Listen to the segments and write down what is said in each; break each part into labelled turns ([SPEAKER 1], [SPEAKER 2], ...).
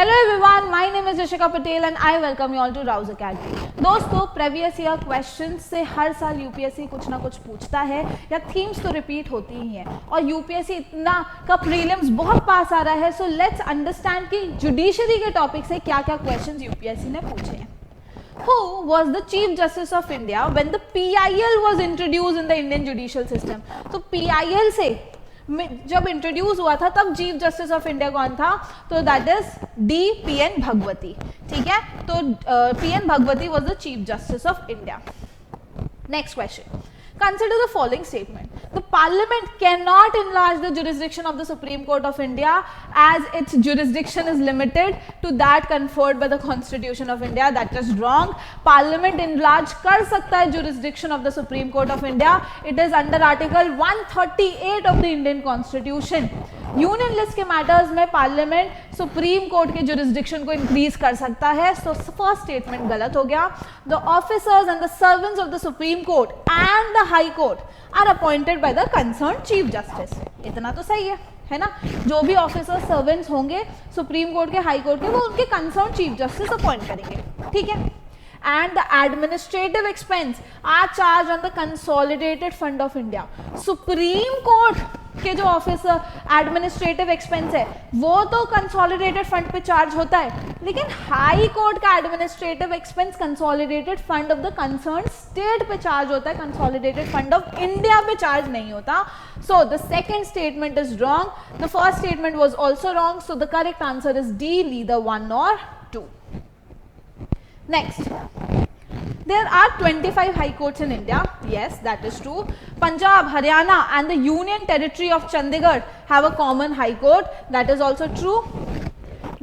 [SPEAKER 1] Hello everyone, my name is Rishika Patel and I welcome you all to Rouse Academy। दोस्तों, previous year question से हर साल UPSC कुछ ना कुछ पूछता है या थीम्स तो रिपीट होती ही हैं और यूपीएससी इतना का प्रीलिम्स बहुत पास आ रहा है। सो लेट्स अंडरस्टैंड कि जुडिशरी के टॉपिक से क्या क्या क्वेश्चन यूपीएससी ने पूछे हैं। Who was the Chief Justice of India when the PIL was introduced in the Indian judicial system? तो PIL से जब इंट्रोड्यूस हुआ था तब चीफ जस्टिस ऑफ इंडिया कौन था? तो दैट इज DPN भगवती। ठीक है, तो PN Bhagwati was the chief justice of India. Next question, consider the following statement. The parliament cannot enlarge the jurisdiction of the Supreme Court of India as its jurisdiction is limited to that conferred by the Constitution of India. That is wrong. Parliament enlarge कर सकता है jurisdiction of the Supreme Court of India. It is under Article 138 of the Indian Constitution. Union list के matters में parliament Supreme Court के jurisdiction को increase कर सकता है। सो फर्स्ट स्टेटमेंट गलत हो गया। The officers and the servants of the supreme Court and the high court are appointed by the concern chief justice. इतना तो सही है ना? जो भी ऑफिसर्स सर्वेंट्स होंगे सुप्रीम कोर्ट के, हाई कोर्ट के, वो उनके कंसर्न चीफ जस्टिस अपॉइंट करेंगे। ठीक है, and the administrative expense are charged on the consolidated fund of India. Supreme Court के जो ऑफिसर एडमिनिस्ट्रेटिव एक्सपेंस है वो तो कंसोलिडेटेड फंड पे चार्ज होता है, लेकिन हाई कोर्ट का administrative expense consolidated fund of the concern state पे चार्ज होता है, कंसोलिडेटेड फंड ऑफ इंडिया पे चार्ज नहीं होता। So the second statement is wrong. The first statement was also wrong. So the correct answer is D, leather 1 or 2. Next, there are 25 high courts in India. Yes, that is true. Punjab, Haryana and the Union Territory of Chandigarh have a common high court. That is also true.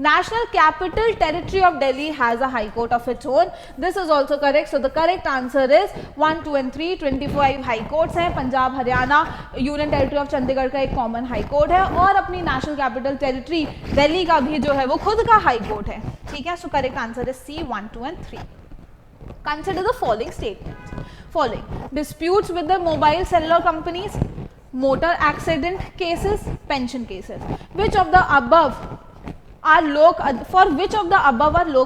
[SPEAKER 1] National Capital Territory of Delhi has a high court of its own. This is also correct. So the correct answer is 1, 2 and 3. 25 high courts हैं। Punjab, Haryana, union territory of Chandigarh का एक common high court है और अपनी national capital territory Delhi का भी जो है वो खुद का हाई कोर्ट है। ठीक है, सो correct answer is C, 1, 2 and 3. Consider the following statements. Following disputes with the mobile cellular companies, motor accident cases, pension cases. Which of the above are लोक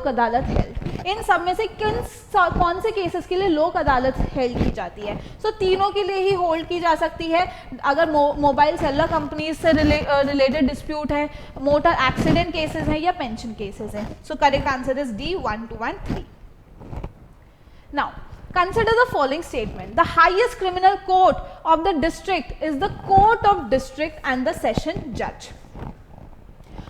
[SPEAKER 1] अदालत हेल्ड? इन सब में से कौन से केसेस के लिए लोक अदालत हेल्ड की जाती है? सो तीनों के लिए ही होल्ड की जा सकती है। अगर मोबाइल सेलुलर कंपनीज से रिलेटेड डिस्प्यूट है, मोटर एक्सीडेंट केसेस हैं या पेंशन केसेस हैं। सो correct answer is D, 1, 2 and 3. Now consider the following statement. The highest criminal court of the district is the court of district and the session judge.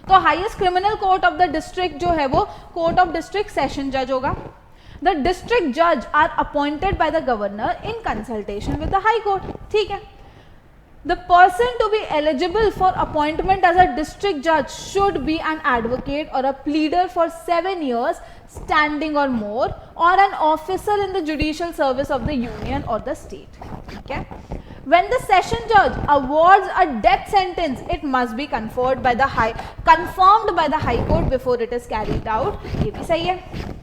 [SPEAKER 1] तो highest criminal court of the district जो है वो court of district session जज होगा। The district जज are appointed by the governor in consultation with the high court. ठीक है, the person to be eligible for appointment as a district जज should be an advocate और a pleader for 7 years standing or more or an officer in the judicial service of the union or the state. ठीक है, when the session judge awards a death sentence, it must be confirmed by the high court before it is carried out. ये भी सही है।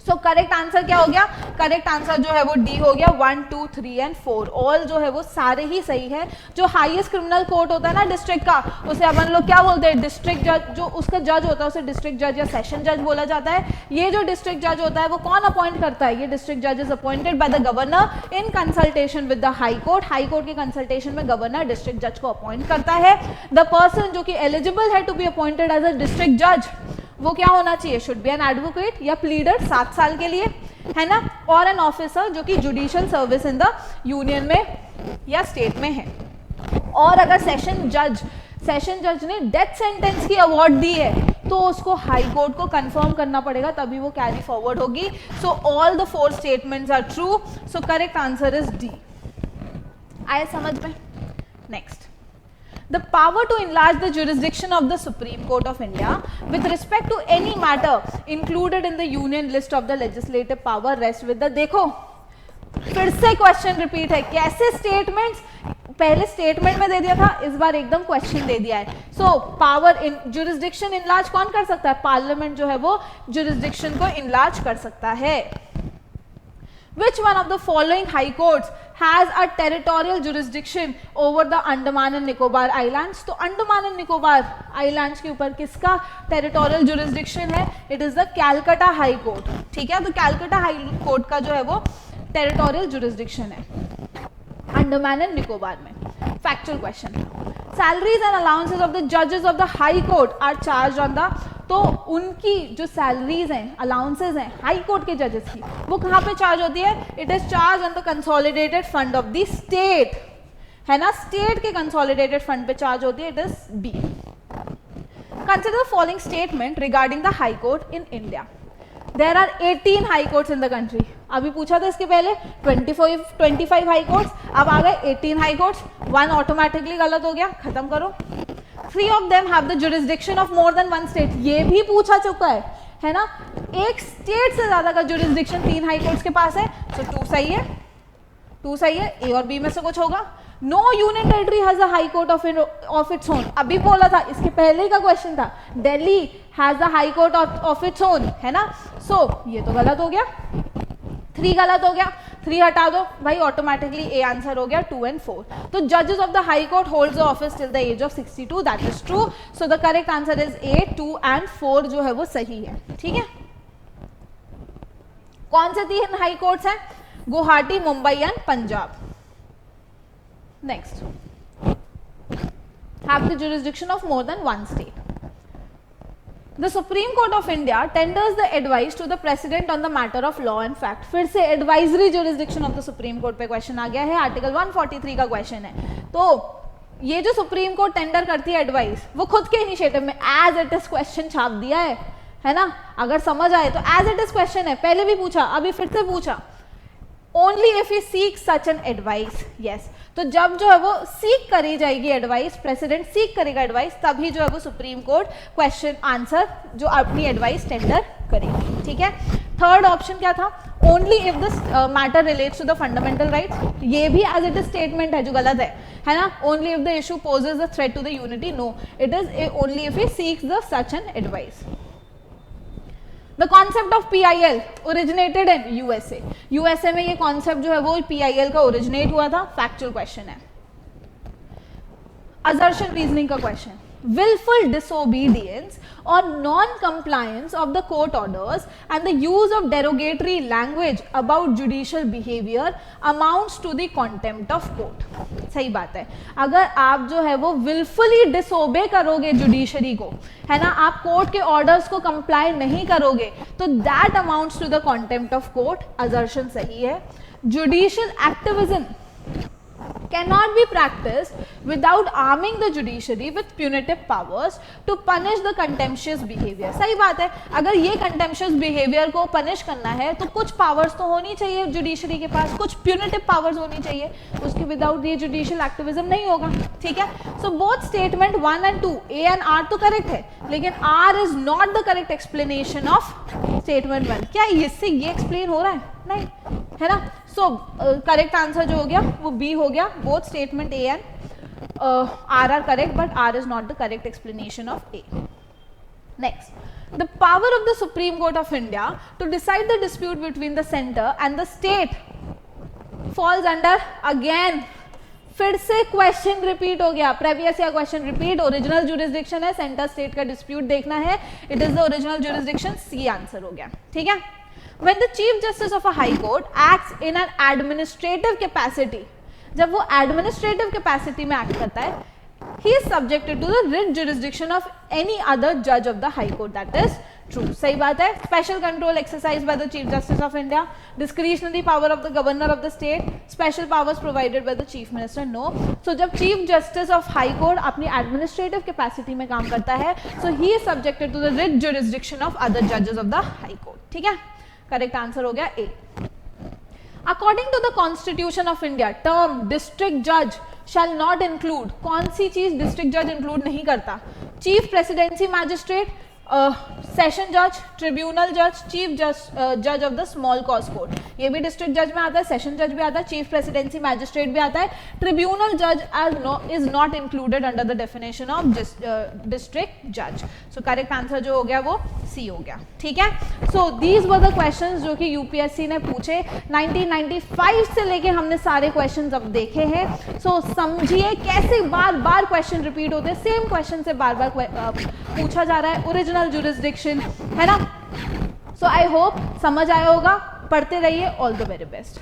[SPEAKER 1] सो correct answer क्या हो गया? Correct answer जो है वो D हो गया। 1, 2, 3 and 4 ऑल जो है वो सारे ही सही है। जो हाईएस्ट क्रिमिनल कोर्ट होता है ना डिस्ट्रिक्ट का, उसे अपन लोग क्या बोलते हैं? डिस्ट्रिक्ट जज। जो उसका जज होता है उसे डिस्ट्रिक्ट जज या सेशन जज बोला जाता है। ये जो डिस्ट्रिक्ट जज होता है वो कौन अपॉइंट करता है? ये डिस्ट्रिक्ट जज is appointed by the governor in consultation with the high court. High court के कंसल्टेशन में गवर्नर डिस्ट्रिक्ट जज को अपॉइंट करता है। द पर्सन जो कि एलिजिबल है to be appointed as a district जज वो क्या होना चाहिए? शुड बी एन एडवोकेट या प्लीडर 7 साल के लिए, है ना, और एन ऑफिसर जो कि judicial service in the union में या स्टेट में है। और अगर सेशन जज ने डेथ सेंटेंस की अवार्ड दी है तो उसको हाई कोर्ट को कंफर्म करना पड़ेगा, तभी वो कैरी फॉरवर्ड होगी। So all the 4 statements are true. So correct answer is D। आए समझ में? Next, the power to enlarge the jurisdiction of the Supreme Court of India with respect to any matter included in the union list of the legislative power rests with the। देखो फिर से question repeat है। कैसे statements? पहले statement में दे दिया था, इस बार एकदम क्वेश्चन दे दिया है। So power in jurisdiction enlarge कौन कर सकता है? पार्लियामेंट जो है वो जुरिस्डिक्शन को इनलार्ज कर सकता है। Which one of the following high courts has a territorial jurisdiction over the Andaman and Nicobar Islands? तो अंडमान एंड निकोबार आइलैंड्स के ऊपर किसका टेरिटोरियल जुरिस्डिक्शन है? It is the Calcutta high court. ठीक है, तो कैलकाटा हाई कोर्ट का जो है वो टेरिटोरियल जुरिस्डिक्शन है अंडमान एंड निकोबार में. Factual question. Salaries and allowances of the जजेस of the high court are charge on the, तो उनकी जो सैलरीज हैं, अलाउंसेस हैं हाई कोर्ट के जजेस की, वो कहाँ पे चार्ज होती है? It is charge on the consolidated fund of the state, है ना, स्टेट के कंसोलिडेटेड फंड पे चार्ज होती है. It is B. Consider the following statement regarding the high court in India. There are 18 high courts in the country. अभी पूछा था इसके पहले 25 हाई कोर्ट्स, अब आ गए 18 हाई कोर्ट्स. 1 ऑटोमेटिकली गलत हो गया, खत्म करो. 3 of them have the jurisdiction of more than one state. ये भी पूछा चुका है ना, एक स्टेट से ज्यादा का जुरिस्डिक्शन 3 हाई कोर्ट्स के पास है. तो 2 सही है, 2 सही है. ए और बी में से कुछ होगा. No union territory has a high court of its own. अभी बोला था, इसके पहले का क्वेश्चन था, Delhi has the high court of its own, है ना. सो ये तो गलत हो गया, 3 गलत हो गया. 3 हटा दो भाई, ऑटोमेटिकली ए आंसर हो गया. 2 and 4. तो जजेस of the high court holds the office till the age of 62. That is true. So the correct answer is A. 2 and 4 जो है वो सही है. ठीक है, कौन से 3 हाई कोर्ट्स हैं? Guwahati, Mumbai and Punjab. Next, have the jurisdiction of more than one state. The Supreme Court of India tenders the advice to the President on the matter of law and fact. फिर से advisory jurisdiction of the Supreme Court पे question आ गया है. Article 143 का question है. तो ये जो सुप्रीम कोर्ट टेंडर करती है एडवाइस, वो खुद के इनिशिएटिव में एज इट इज क्वेश्चन छाप दिया है ना. अगर समझ आए तो एज इट इज क्वेश्चन है, पहले भी पूछा, अभी फिर से पूछा. Only if he seek such an advice. Yes, तो जब जो है वो सीक करी जाएगी एडवाइस, प्रेसिडेंट सीक करेगा एडवाइस, तभी जो है वो सुप्रीम कोर्ट क्वेश्चन आंसर जो अपनी एडवाइस टेंडर करेगी. ठीक है. थर्ड ऑप्शन क्या था? Only if the matter relates to the fundamental rights. ये भी एज इट इज स्टेटमेंट है जो गलत है ना. Only if the issue poses the threat to the unity. No, it is only if he seeks the such an advice. The concept of PIL originated in USA. USA में ये concept जो है वो PIL का originate हुआ था. Factual question है. Assertion reasoning का question. willful disobedience or non-compliance of the court orders and the use of derogatory language about judicial behavior amounts to the contempt of court. सही बात है. अगर आप जो है वो willfully disobey करोगे जुडिशरी को, है ना, आप कोर्ट के ऑर्डर्स को कंप्लाई नहीं करोगे, तो that amounts to the contempt of court. assertion सही है. judicial activism cannot be practiced without arming the judiciary with punitive powers to punish the contemptuous behavior. सही बात है. अगर ये contemptuous behavior को punish करना है तो कुछ powers तो होनी चाहिए जुडिशरी के पास, कुछ punitive powers होनी चाहिए. उसके विदाउट ये judicial activism नहीं होगा. ठीक है. So both statement 1 and 2, A and R तो correct है, लेकिन R is not the correct explanation of statement 1. क्या इससे ये explain हो रहा है? नहीं, है ना. सो करेक्ट आंसर जो हो गया वो बी हो गया. Both statement A and R are correct, but R is not the correct explanation of A. Next, the power of the supreme court of India to decide the dispute between the centre and the state falls under. Again फिर से question repeat हो गया. Previous या question repeat. Original jurisdiction है, centre state का dispute देखना है. It is the original jurisdiction. C answer हो गया. ठीक है. When the Chief Justice of a High Court acts in an administrative capacity, जब वो administrative capacity में act करता है, he is subjected to the writ jurisdiction of any other judge of the High Court. That is true. सही बात है. Special control exercised by the Chief Justice of India. Discretionary power of the Governor of the state. Special powers provided by the Chief Minister. No. So जब Chief Justice of High Court अपनी administrative capacity में काम करता है, so he is subjected to the writ jurisdiction of other judges of the High Court. ठीक है. Correct answer हो गया A. According to the constitution of India, term district जज शैल नॉट इंक्लूड. कौन सी चीज डिस्ट्रिक्ट जज इंक्लूड नहीं करता? चीफ प्रेसिडेंसी मैजिस्ट्रेट, सेशन जज, ट्रिब्यूनल जज, चीफ जज of the small cause court. ये भी डिस्ट्रिक्ट जज में आता है, सेशन जज भी आता है, चीफ प्रेसिडेंसी मैजिस्ट्रेट भी आता है. ट्रिब्यूनल जज is not included under the definition of district जज. सो करेक्ट आंसर जो हो गया वो सी हो गया, ठीक है। So these were the questions जो कि यूपीएससी ने पूछे 1995 से लेके हमने सारे क्वेश्चंस अब देखे हैं। सो समझिए कैसे बार बार क्वेश्चन रिपीट होते हैं, सेम क्वेश्चन से बार बार पूछा जा रहा है, ओरिजिनल जुरिस्डिक्शन, है ना। सो आई होप समझ आया होगा, पढ़ते रहिए, ऑल द वेरी बेस्ट।